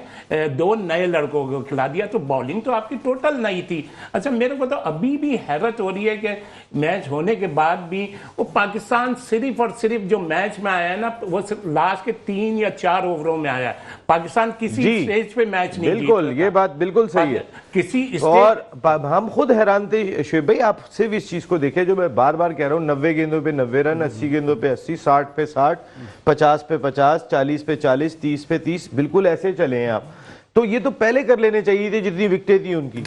2 नए लड़कों को खिला दिया, तो बॉलिंग तो आपकी टोटल नहीं थी। अच्छा, मेरे को तो अभी भी हैरत हो रही है कि मैच होने के बाद भी वो पाकिस्तान सिर्फ और सिर्फ जो मैच में आया है ना, वो सिर्फ लास्ट के 3 या 4 ओवरों में आया है। पाकिस्तान किसी स्टेज पे मैच नहीं, बिल्कुल ये बात बिल्कुल सही है किसी और हम खुद हैरान थे शुएब भाई, आप सिर्फ इस चीज को देखें जो मैं बार बार कह रहा हूँ, 90 गेंदों पे 90 रन, 80 गेंदों पे 80, 60 पे 60, 50 पे 50, 40 पे 40, 30 पे 30, बिल्कुल ऐसे चले हैं आप। तो ये तो पहले कर लेने चाहिए थे जितनी विकेटें थी उनकी।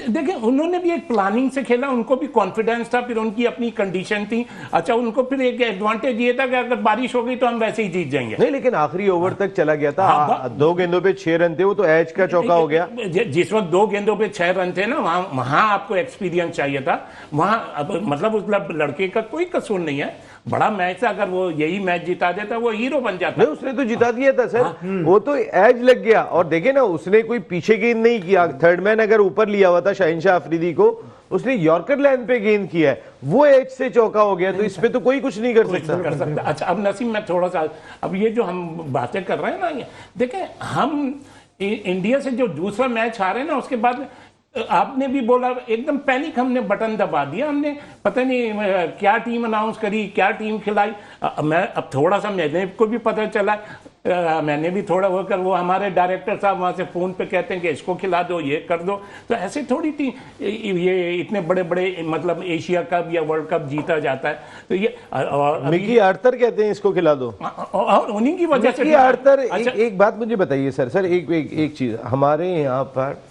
देखिए उन्होंने भी एक प्लानिंग से खेला, उनको भी कॉन्फिडेंस था, फिर उनकी अपनी कंडीशन थी। अच्छा, उनको फिर एक एडवांटेज ये था कि अगर बारिश हो गई तो हम वैसे ही जीत जाएंगे। नहीं, लेकिन आखिरी ओवर तक चला गया था। 2 गेंदों पे 6 रन थे, वो तो एज का चौका हो गया। जिस वक्त 2 गेंदों पे 6 रन थे ना, वहां आपको एक्सपीरियंस चाहिए था। वहां मतलब उस लड़के का कोई कसूर नहीं है, बड़ा मैच था, अगर वो यही मैच जिता देता वो हीरो बन जाता। नहीं, उसने तो जिता दिया था सर। वो तो एज लग गया और देखे ना, उसने कोई पीछे गेंद नहीं किया। थर्ड मैन अगर ऊपर लिया हुआ था शहनशाह अफरीदी को, उसने यॉर्कर लाइन पे गेंद किया है, वो एज से चौका हो गया। तो इस पे तो कोई कुछ नहीं कर सकता। अच्छा, अब नसीम मैं थोड़ा सा, अब ये जो हम बातें कर रहे हैं ना, देखें हम इंडिया से जो दूसरा मैच हारे ना, उसके बाद आपने भी बोला एकदम पैनिक, हमने बटन दबा दिया, हमने पता नहीं क्या टीम अनाउंस करी, क्या टीम खिलाई। मैं अब थोड़ा सा मैंने को भी पता चला, मैंने भी थोड़ा होकर, वो हमारे डायरेक्टर साहब वहां से फोन पे कहते हैं कि इसको खिला दो, ये कर दो। तो ऐसे थोड़ी टीम ये इतने बड़े बड़े मतलब एशिया कप या वर्ल्ड कप जीता जाता है। तो ये मिकी आर्थर कहते हैं इसको खिला दो, और उन्हीं की वजह से मिकी आर्थर। एक बात मुझे बताइए सर, एक चीज, हमारे यहाँ पर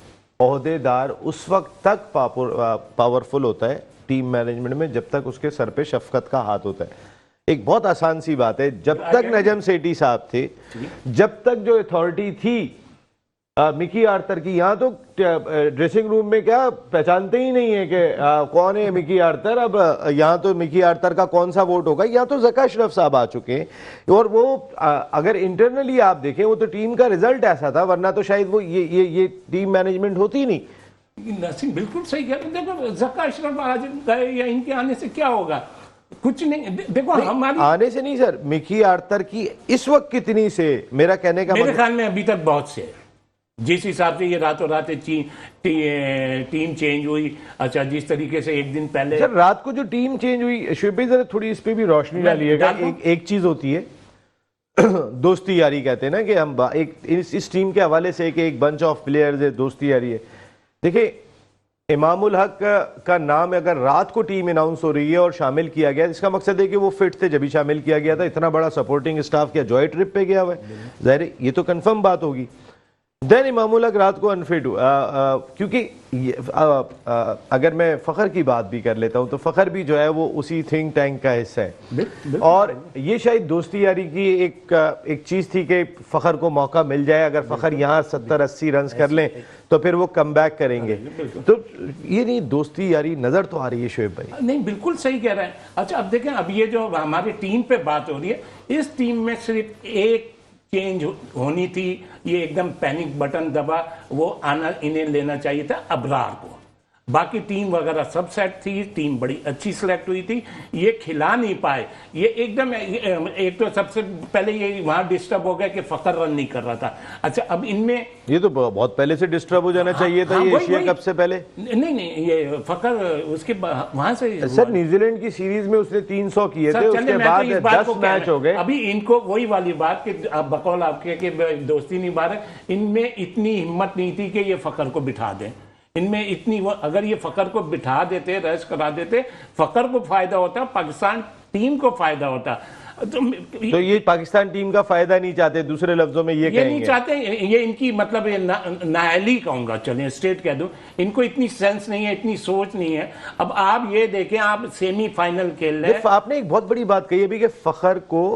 ओहदेदार उस वक्त तक पावरफुल होता है टीम मैनेजमेंट में जब तक उसके सर पे शफकत का हाथ होता है। एक बहुत आसान सी बात है, जब तक नजम सेठी साहब थे, जब तक जो अथॉरिटी थी मिकी आर्थर की, यहाँ तो ड्रेसिंग रूम में क्या पहचानते ही नहीं है कि कौन है मिकी आर्थर। अब यहाँ तो मिकी आर्थर का कौन सा वोट होगा, यहाँ तो ज़का अशरफ साहब आ चुके हैं। और वो अगर इंटरनली आप देखें, वो तो टीम का रिजल्ट ऐसा था, वरना तो शायद वो ये टीम मैनेजमेंट होती ही नहीं। नसीम बिल्कुल सही कह रहे हैं। देखो ज़का अशरफ आज गए या इनके आने से क्या होगा, कुछ नहीं। देखो हमारी आने से नहीं सर, मिकी आर्थर की इस वक्त कितनी से, मेरा कहने का मेरे ख्याल में अभी तक बहुत से, जिस हिसाब से ये रातों रात टीम चेंज हुई। अच्छा, जिस तरीके से एक दिन पहले सर रात को जो टीम चेंज हुई, शुएब भाई जरा थोड़ी इस पे भी रोशनी डालिएगा। एक चीज होती है दोस्ती यारी, कहते हैं ना कि हम इस टीम के हवाले से एक बंच ऑफ प्लेयर्स है, दोस्ती यारी है। देखिए, इमामुल हक का नाम अगर रात को टीम अनाउंस हो रही है और शामिल किया गया, इसका मकसद है कि वो फिट थे जब भी शामिल किया गया था। इतना बड़ा सपोर्टिंग स्टाफ क्या जॉय ट्रिप पे गया हुआ है, जाहिर ये तो कंफर्म बात होगी। देन इमामुल हक रात को अनफिट हुआ, क्योंकि अगर मैं फ़खर की बात भी कर लेता हूं तो फ़खर भी जो है वो उसी थिंक टैंक का हिस्सा है। और ये शायद दोस्ती यारी की एक चीज़ थी कि फ़खर को मौका मिल जाए, अगर फ़खर यहाँ 70-80 रन कर लें तो फिर वो कम बैक करेंगे। तो ये नहीं, दोस्ती यारी नज़र तो आ रही है शुएब भाई। नहीं, बिल्कुल सही कह रहे हैं। अच्छा, अब देखें, अब ये जो हमारी टीम पे बात हो रही है, इस टीम में सिर्फ एक चेंज होनी थी, ये एकदम पैनिक बटन दबा, वो आना इन्हें लेना चाहिए था अबरार को। बाकी टीम वगैरह सब सेट थी, टीम बड़ी अच्छी सिलेक्ट हुई थी, ये खिला नहीं पाए। ये एकदम एक तो सबसे पहले ये वहां डिस्टर्ब हो गया कि फ़खर रन नहीं कर रहा था। अच्छा, अब इनमें ये तो बहुत पहले से डिस्टर्ब हो जाना चाहिए था, ये एशिया कप से पहले। नहीं, ये फ़खर उसके वहां से सर न्यूजीलैंड की सीरीज में उसने 300 किए थे, उसके बाद 10 मैच हो गए। अभी इनको वही वाली बात कि बकौल आपके कि दोस्ती निभा रहे, इनमें इतनी हिम्मत नहीं थी कि ये फ़खर को बिठा दें। इनमें इतनी, अगर ये फ़खर को बिठा देते, रेस्ट करा देते, फ़खर को फायदा होता, पाकिस्तान टीम को फायदा होता। तो ये पाकिस्तान टीम का फायदा नहीं चाहते, दूसरे लफ्जों में ये नहीं चाहते। ये इनकी मतलब ये नाअहली कहूंगा, चलिए स्टेट कह दूं, इनको इतनी सेंस नहीं है, इतनी सोच नहीं है। अब आप ये देखें, आप सेमीफाइनल खेल रहे हैं। आपने एक बहुत बड़ी बात कही अभी कि फ़खर को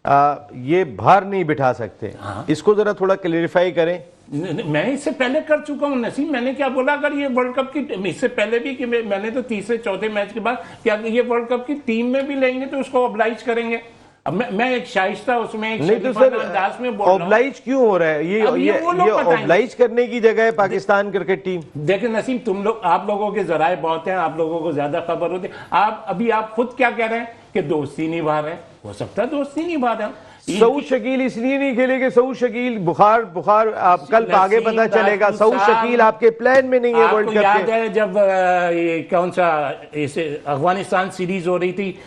ये बाहर नहीं बिठा सकते। इसको जरा थोड़ा क्लेरिफाई करें। मैं इससे पहले कर चुका हूं नसीम, मैंने क्या बोला, अगर ये वर्ल्ड कप की, इससे पहले भी कि मैंने तो तीसरे चौथे मैच के बाद क्या ये वर्ल्ड कप की टीम में भी लेंगे तो उसको ऑब्लाइज करेंगे। अब मैं एक शाइस्ता उसमें एक नहीं, तो सर अंदाज में बोल रहा हूं, ऑब्लाइज क्यों हो रहा है? ये ऑब्लाइज करने की जगह है पाकिस्तान क्रिकेट टीम। देखिए नसीम, तुम लोग, आप लोगों के जराए बहुत हैं, आप लोगों को ज्यादा खबर होती है। आप खुद क्या कह रहे हैं कि दोस्ती निभा रहे हैं, हो सकता है दोस्ती निभा रहे हैं। सऊद शकील इसलिए नहीं खेलेंगे, सऊद शकील बुखार आप कल आगे पता चलेगा। सऊद शकील आपके प्लान में नहीं है वर्ल्ड कप याद के। है जब ये कौन सा इसे अफगानिस्तान सीरीज हो रही थी,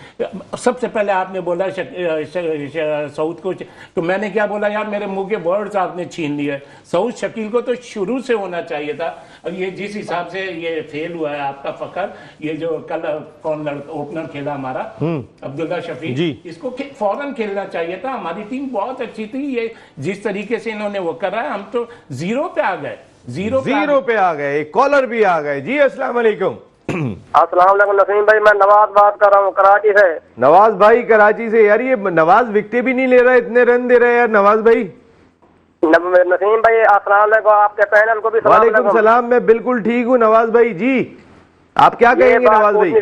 सबसे पहले आपने बोला सऊद को, तो मैंने क्या बोला यार, मेरे मुंह के वर्ड्स आपने छीन लिए। सऊद शकील को तो शुरू से होना चाहिए था। और ये जिस हिसाब से ये फेल हुआ है आपका फखर, ये जो कल कौन ओपनर खेला हमारा अब्दुल्ला शफी जी, इसको फौरन खेलना चाहिए था। हमारी टीम बहुत अच्छी थी। ये जिस तरीके से इन्होंने वो करा है, हम तो जीरो पे आ गए, जीरो पे आ गए। एक कॉलर भी आ गए। जी अस्सलाम वालेकुम। अस्सलाम वालेकुम नसीम भाई, मैं नवाज बात कर रहा हूँ कराची से। नवाज भाई कराची से। यार ये नवाज विकेट भी नहीं ले रहा है, इतने रन दे रहे हैं यार नवाज भाई। नसीम भाई अस्सलाम वालेकुम, आपके पैनल को भी वालेकुम सलाम। मैं बिल्कुल ठीक हूँ नवाज भाई। जी आप क्या कहेंगे नवाज भाई?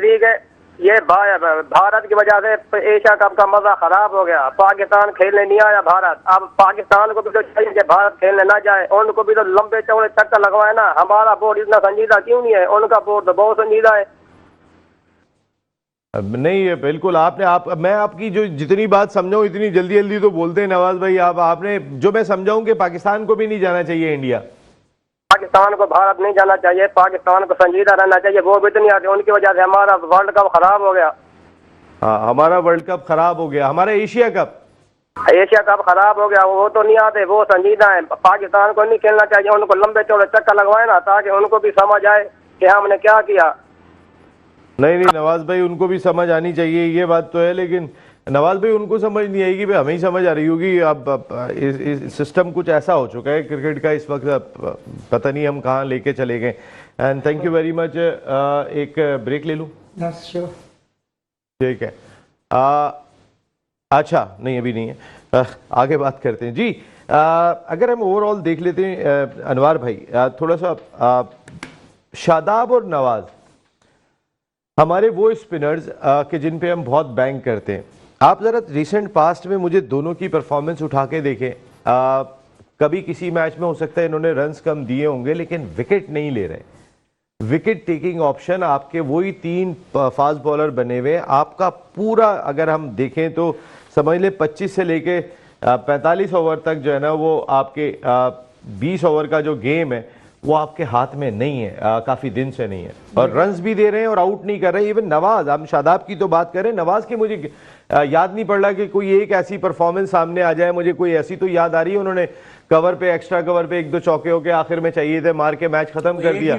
ये भारत की वजह से एशिया कप का मजा खराब हो गया। पाकिस्तान खेलने नहीं आया भारत। अब पाकिस्तान को भी तो चाहिए कि भारत खेलने ना जाए, उनको भी तो लंबे चौड़े चक्कर लगवाए ना। हमारा बोर्ड इतना संजीदा क्यों नहीं है? उनका बोर्ड तो बहुत संजीदा है। नहीं है बिल्कुल। मैं आपकी जो जितनी बात समझाऊं इतनी जल्दी जल्दी तो बोलते हैं नवाज भाई। आपने जो मैं समझाऊं कि पाकिस्तान को भी नहीं जाना चाहिए इंडिया, पाकिस्तान को भारत नहीं जाना चाहिए, पाकिस्तान को संजीदा रहना चाहिए। वो भी तो नहीं आते, उनकी वजह से हमारा वर्ल्ड कप खराब हो गया। हाँ हमारा वर्ल्ड कप खराब हो गया, हमारा एशिया कप खराब हो गया। वो तो नहीं आते, वो संजीदा है। पाकिस्तान को नहीं खेलना चाहिए, उनको लंबे चौड़े चक्कर लगवाए ना, ताकि उनको भी समझ आए कि हमने क्या किया। नहीं नवाज भाई उनको भी समझ आनी चाहिए, ये बात तो है। लेकिन नवाज भाई उनको समझ नहीं आएगी भाई, हमें ही समझ आ रही होगी। अब इस सिस्टम कुछ ऐसा हो चुका है क्रिकेट का इस वक्त, पता नहीं हम कहाँ लेके चले गए। And thank you very much. एक ब्रेक ले लूँ? ठीक है। अच्छा नहीं अभी नहीं है, आगे बात करते हैं। जी अगर हम ओवरऑल देख लेते हैं अनवार भाई, थोड़ा सा शादाब और नवाज हमारे वो स्पिनर्स के जिन पे हम बहुत बैंक करते हैं। आप ज़रा रिसेंट पास्ट में मुझे दोनों की परफॉर्मेंस उठा के देखें। कभी किसी मैच में हो सकता है इन्होंने रन्स कम दिए होंगे लेकिन विकेट नहीं ले रहे। विकेट टेकिंग ऑप्शन आपके वही 3 फास्ट बॉलर बने हुए। आपका पूरा अगर हम देखें तो समझ ले 25 से लेके 45 ओवर तक जो है ना वो आपके 20 ओवर का जो गेम है वो आपके हाथ में नहीं है, काफ़ी दिन से नहीं है। और रन्स भी दे रहे हैं और आउट नहीं कर रहे। इवन नवाज, हम शादाब की तो बात करें, नवाज की मुझे याद नहीं पड़ रहा कि कोई एक ऐसी परफॉर्मेंस सामने आ जाए। मुझे कोई ऐसी तो याद आ रही है उन्होंने कवर पे, एक्स्ट्रा कवर पे 1-2 चौके होके आखिर में चाहिए थे, मार के मैच खत्म कर दिया।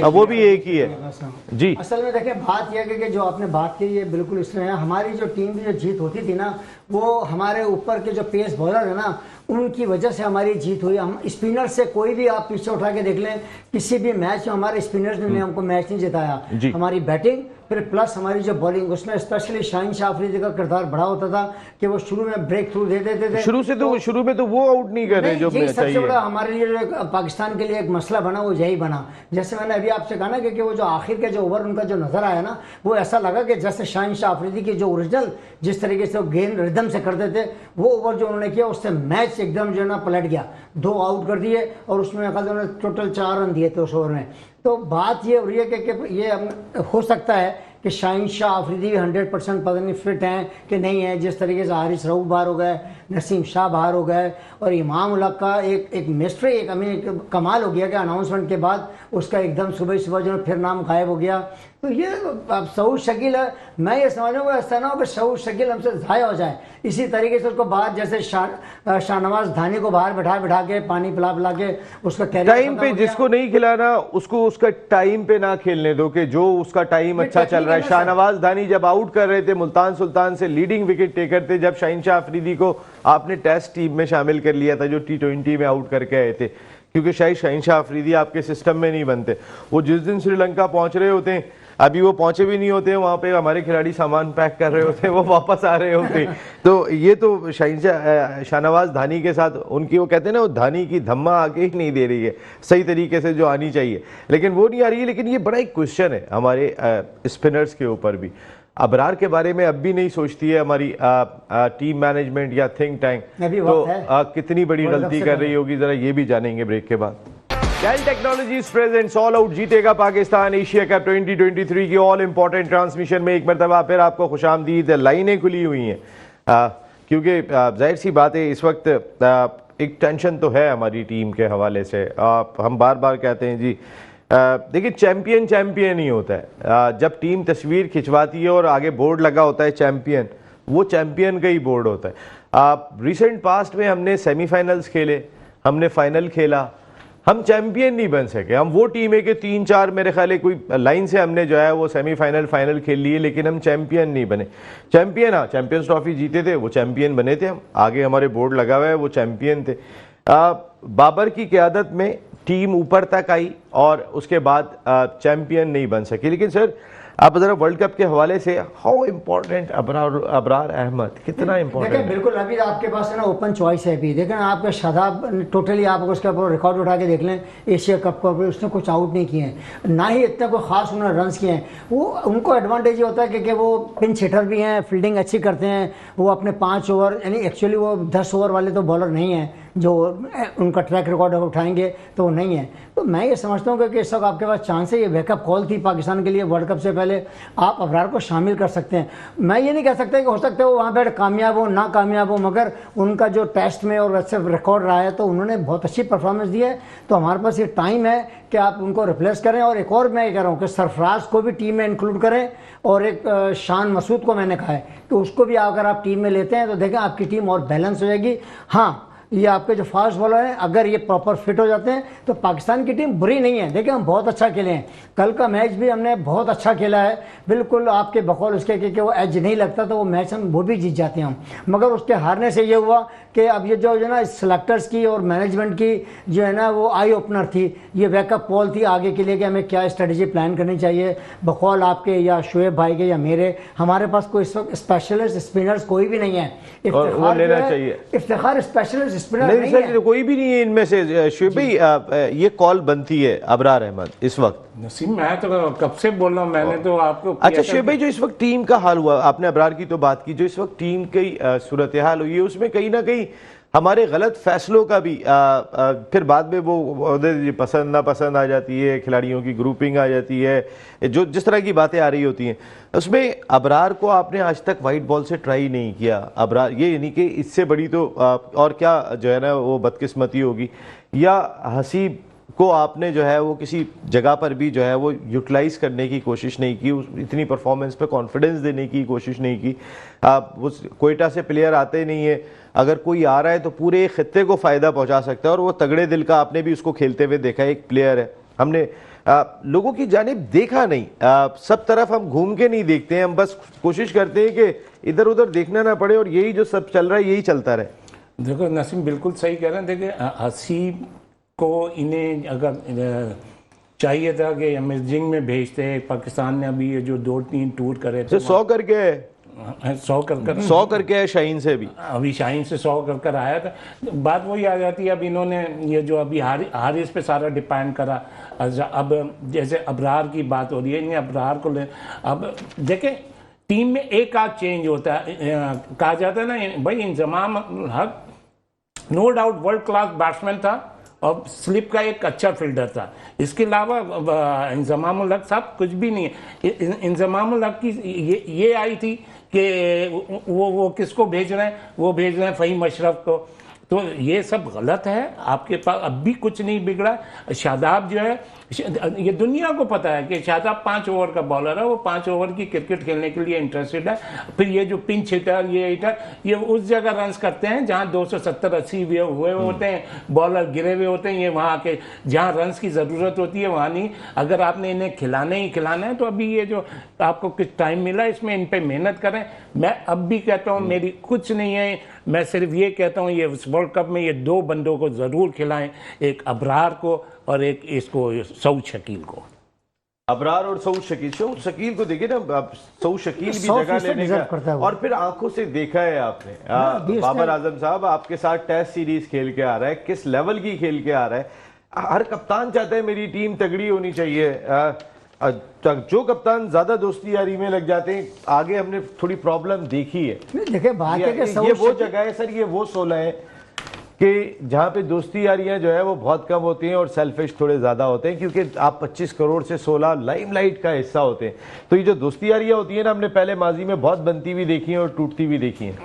अब वो भी एक ही है। जी असल में देखिए बात यह है कि जो आपने बात की ये बिल्कुल इस तरह है। हमारी जो टीम की जो जीत होती थी ना, वो हमारे ऊपर के जो पेस बॉलर है ना उनकी वजह से हमारी जीत हुई। हम स्पिनर से कोई भी आप पीछे उठा के देख लें, किसी भी मैच में हमारे स्पिनर्स ने हमको मैच नहीं जिताया। हमारी बैटिंग फिर प्लस हमारी जो बॉलिंग, उसमें स्पेशली शाहीन शाह अफरीदी का किरदार बड़ा होता था कि वो शुरू में ब्रेक थ्रू दे देते थे। शुरू में तो वो आउट नहीं कर रहे जो चाहिए। सबसे बड़ा हमारे लिए जो पाकिस्तान के लिए एक मसला बना वो यही बना। जैसे मैंने अभी आपसे कहा ना कि वो जो आखिर के जो ओवर उनका जो नजर आया ना, वो ऐसा लगा कि जैसे शाहीन शाह अफरीदी की जो ओरिजिनल जिस तरीके से वो गेंद रिदम से करते थे, वो ओवर जो उन्होंने किया उससे मैच एकदम जो है ना पलट गया। 2 आउट कर दिए और उसमें उन्होंने टोटल 4 रन दिए थे उस ओवर में। तो बात ये हो रही है कि ये हो सकता है कि शाहीन शाह अफरीदी 100% पता नहीं फिट हैं कि नहीं है। जिस तरीके से हारिस रऊफ बाहर हो गए, नसीम शाह बाहर हो गए और इमाम उलग का एक मिस्ट्री, एक कमाल हो गया कि अनाउंसमेंट के बाद उसका एकदम सुबह जो फिर नाम गायब हो गया। तो ये अब सऊद शकील है, मैं ये समझ रहा हूँ ऐसा ना हो कि सऊद शकील हमसे ज़ाया हो जाए। इसी तरीके से उसको बाहर जैसे शाहनवाज धानी को बाहर बैठा के पानी पिला के उसका टाइम पे जिसको नहीं खिलाना उसको उसका टाइम पे ना खेलने दो कि जो उसका टाइम अच्छा चल रहा है। शाहनवाज धानी जब आउट कर रहे थे मुल्तान सुल्तान से, लीडिंग विकेट टेकर थे, जब शाहीन शाह अफरीदी को आपने टेस्ट टीम में शामिल कर लिया था जो T20 में आउट करके आए थे, क्योंकि शायद शाहीन शाह अफरीदी आपके सिस्टम में नहीं बनते। वो जिस दिन श्रीलंका पहुंच रहे होते हैं, अभी वो पहुंचे भी नहीं होते, वहां पे हमारे खिलाड़ी सामान पैक कर रहे होते हैं, वो वापस आ रहे होते। तो ये तो शाहनवाज धानी के साथ उनकी वो कहते हैं ना, वो धानी की धम्मा आके ही नहीं दे रही है सही तरीके से जो आनी चाहिए, लेकिन वो नहीं आ रही है। लेकिन ये बड़ा एक क्वेश्चन है हमारे स्पिनर्स के ऊपर भी। अबरार के बारे में अब भी नहीं सोचती है हमारी टीम मैनेजमेंट या थिंक टैंक, तो कितनी बड़ी गलती कर रही होगी, जरा ये भी जानेंगे ब्रेक के बाद। Dell Technologies presents all out जीतेगा पाकिस्तान एशिया कप 2023 की ऑल इंपॉर्टेंट ट्रांसमिशन में एक मरतबा फिर आपको खुशामदीद। लाइनें खुली हुई हैं, क्योंकि जाहिर सी बात है इस वक्त एक टेंशन तो है हमारी टीम के हवाले से। हम बार बार कहते हैं जी देखिए चैंपियन चैंपियन ही होता है। जब टीम तस्वीर खिंचवाती है और आगे बोर्ड लगा होता है चैंपियन, वो चैंपियन का ही बोर्ड होता है। रिसेंट पास्ट में हमने सेमीफाइनल्स खेले, हमने फाइनल खेला, हम चैंपियन नहीं बन सके। हम वो टीम है कि 3-4 मेरे ख्याल है कोई लाइन से हमने जो है वो सेमीफाइनल फाइनल खेल लिए, लेकिन हम चैंपियन नहीं बने। चैंपियन, हाँ चैंपियंस ट्रॉफी जीते थे, वो चैंपियन बने थे हम, आगे हमारे बोर्ड लगा हुआ है, वो चैंपियन थे। बाबर की क़यादत में टीम ऊपर तक आई और उसके बाद चैंपियन नहीं बन सकी। लेकिन सर आप ज़रा वर्ल्ड कप के हवाले से हाउ इम्पोर्टेंट अबरार अहमद, कितना इम्पोर्टेंट? देखिए बिल्कुल, अभी आपके पास है ना ओपन चॉइस है। अभी देखें आपका शादाब टोटली आप उसके ऊपर रिकॉर्ड उठा के देख लें, एशिया कप का उसने कुछ आउट नहीं किए हैं, ना ही इतने कोई खास उन्होंने रन किए हैं। वो उनको एडवांटेज ये होता है कि वो पिंच हिटर भी हैं, फील्डिंग अच्छी करते हैं। वो अपने 5 ओवर यानी एक्चुअली वो 10 ओवर वाले तो बॉलर नहीं हैं जो उनका ट्रैक रिकॉर्ड उठाएंगे तो वो नहीं है। तो मैं ये समझता हूँ कि इस वक्त आपके पास चांस है, ये बैकअप कॉल थी पाकिस्तान के लिए वर्ल्ड कप से पहले, आप अबरार को शामिल कर सकते हैं। मैं ये नहीं कह सकता कि हो सकता है वो वहाँ पर कामयाब हो ना कामयाब हो, मगर उनका जो टेस्ट में और वैसे रिकॉर्ड रहा है तो उन्होंने बहुत अच्छी परफॉर्मेंस दी है। तो हमारे पास ये टाइम है कि आप उनको रिप्लेस करें। और एक और मैं ये कह रहा हूँ कि सरफराज को भी टीम में इंक्लूड करें, और एक शान मसूद को मैंने कहा है कि उसको भी अगर आप टीम में लेते हैं तो देखें आपकी टीम और बैलेंस हो जाएगी। हाँ, ये आपके जो फास्ट बॉलर हैं अगर ये प्रॉपर फिट हो जाते हैं तो पाकिस्तान की टीम बुरी नहीं है। देखिए हम बहुत अच्छा खेले हैं, कल का मैच भी हमने बहुत अच्छा खेला है। बिल्कुल आपके बकौल उसके कि वो एज नहीं लगता तो वो मैच हम वो भी जीत जाते हैं हम, मगर उसके हारने से ये हुआ कि अब ये जो है ना सिलेक्टर्स की और मैनेजमेंट की जो है ना वो आई ओपनर थी, ये बैकअप कॉल थी आगे के लिए कि हमें क्या स्ट्रेटजी प्लान करनी चाहिए। बकौल आपके या शुएब भाई के या मेरे, हमारे पास कोई इस वक्त स्पेशलिस्ट स्पिनर्स कोई भी नहीं है। इफ्तिखार स्पेशलिस्ट स्पिनर नहीं है, कोई भी नहीं है इनमें से। शुएब भाई ये कॉल बनती है अबरार अहमद इस वक्त? नसीम मैं तो कब से बोल रहा हूँ, मैंने तो आपको अच्छा शुएब भाई, जो इस वक्त टीम का हाल हुआ, आपने अबरार की तो बात की, जो इस वक्त टीम की सूरत हाल हुई है उसमें कहीं ना कहीं हमारे गलत फैसलों का भी फिर बाद में वो पसंद ना पसंद आ जाती है, खिलाड़ियों की ग्रुपिंग आ जाती है, जो जिस तरह की बातें आ रही होती हैं उसमें अबरार को आपने आज तक वाइट बॉल से ट्राई नहीं किया। अबरार ये यानी कि इससे बड़ी तो और क्या जो है ना वो बदकिस्मती होगी, या हसीब को आपने जो है वो किसी जगह पर भी जो है वो यूटिलाइज करने की कोशिश नहीं की, इतनी परफॉर्मेंस पे कॉन्फिडेंस देने की कोशिश नहीं की। वो कोयटा से प्लेयर आते नहीं है, अगर कोई आ रहा है तो पूरे खित्ते को फ़ायदा पहुंचा सकता है, और वो तगड़े दिल का आपने भी उसको खेलते हुए देखा है। एक प्लेयर है, हमने लोगों की जानिब देखा नहीं, सब तरफ हम घूम के नहीं देखते हैं, हम बस कोशिश करते हैं कि इधर उधर देखना ना पड़े और यही जो सब चल रहा है यही चलता रहे। देखो नसीम बिल्कुल सही कह रहे हैं। देखिए हसीब को इन्हें अगर चाहिए था कि अमेजिंग में भेजते, पाकिस्तान ने अभी ये जो 2-3 टूर करे थे 100 करके 100 करके है शाहीन से भी, अभी शाहीन से 100 कर आया था। बात वही आ जाती है, अब इन्होंने ये जो अभी हारिस पे सारा डिपेंड करा। अब जैसे अबरार की बात हो रही है, इन्हें अबरार को ले, अब देखें टीम में एक आध चेंज होता है, कहा जाता है ना भाई Inzamam Haq no doubt world class batsman था और स्लिप का एक अच्छा फील्डर था, इसके अलावा इंजमामुल हक साहब कुछ भी नहीं है। इंजमामुल हक की ये आई थी कि वो किसको भेज रहे हैं, वो भेज रहे हैं फ़हीम अशरफ को, तो ये सब गलत है। आपके पास अब भी कुछ नहीं बिगड़ा। शादाब जो है, ये दुनिया को पता है कि शादाब 5 ओवर का बॉलर है, वो 5 ओवर की क्रिकेट खेलने के लिए इंटरेस्टेड है। फिर ये जो पिंच हिटर ये हिटर ये उस जगह रन्स करते हैं जहां 270-80 हुए होते हैं, बॉलर गिरे हुए होते हैं, ये वहां के जहां रन्स की ज़रूरत होती है वहां नहीं। अगर आपने इन्हें खिलाना ही खिलाना है तो अभी ये जो आपको कुछ टाइम मिला इसमें इन पर मेहनत करें। मैं अब भी कहता हूँ मेरी कुछ नहीं है, मैं सिर्फ ये कहता हूँ ये वर्ल्ड कप में ये 2 बंदों को ज़रूर खिलाएं, एक अबरार को और एक इसको सऊद शकील को। अबरार और सऊद शकील को देखिए ना, सऊद शकील भी जगह लेने का, और फिर आंखों से देखा है आपने बाबर आजम साहब आपके साथ टेस्ट सीरीज खेल के आ रहा है, किस लेवल की खेल के आ रहा है। हर कप्तान चाहता है मेरी टीम तगड़ी होनी चाहिए, जो कप्तान ज्यादा दोस्ती यारी में लग जाते हैं, आगे हमने थोड़ी प्रॉब्लम देखी है। देखिए बात है कि ये वो जगह है सर, ये वो 16 है कि जहाँ पे दोस्ती यारियाँ जो है वो बहुत कम होती हैं और सेल्फिश थोड़े ज़्यादा होते हैं, क्योंकि आप 25 करोड़ से 16 लाइमलाइट का हिस्सा होते हैं। तो ये जो दोस्ती यारियाँ होती हैं ना, हमने पहले माजी में बहुत बनती हुई देखी हैं और टूटती हुई देखी हैं।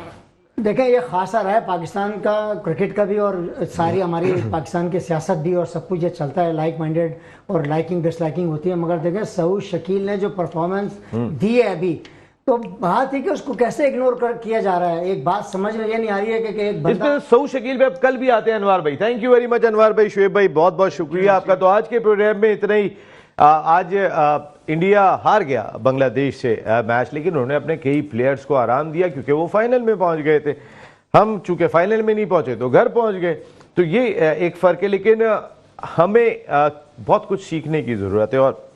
देखें ये खासा रहा है पाकिस्तान का क्रिकेट का भी और सारी हमारी पाकिस्तान की सियासत भी और सब कुछ ये चलता है लाइक माइंडेड और लाइकिंग डिसलाइकिंग होती है, मगर देखें सऊद शकील ने जो परफॉर्मेंस दी है अभी, तो बात है कि उसको कैसे इग्नोर किया जा रहा है। एक बात समझ में ये नहीं आ रही है कि एक बंदा इसमें सऊद शकील पे अब कल भी आते हैं अनवार भाई। थैंक यू वेरी मच अनवार भाई, शुएब भाई बहुत बहुत शुक्रिया आपका। तो आज के प्रोग्राम में इतना ही। आज इंडिया हार गया बांग्लादेश से मैच, लेकिन उन्होंने अपने कई प्लेयर्स को आराम दिया क्योंकि वो फाइनल में पहुंच गए थे। हम चूंकि फाइनल में नहीं पहुंचे तो घर पहुंच गए, तो ये एक फर्क है। लेकिन हमें बहुत कुछ सीखने की जरूरत है और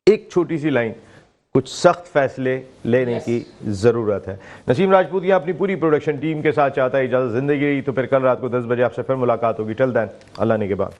एक छोटी सी लाइन, कुछ सख्त फैसले लेने की जरूरत है। नसीम राजपूत यहाँ अपनी पूरी प्रोडक्शन टीम के साथ चाहता है इजाजत, जिंदगी रही तो फिर कल रात को 10 बजे आपसे फिर मुलाकात होगी। टिल देन अल्लाह ने के बाद।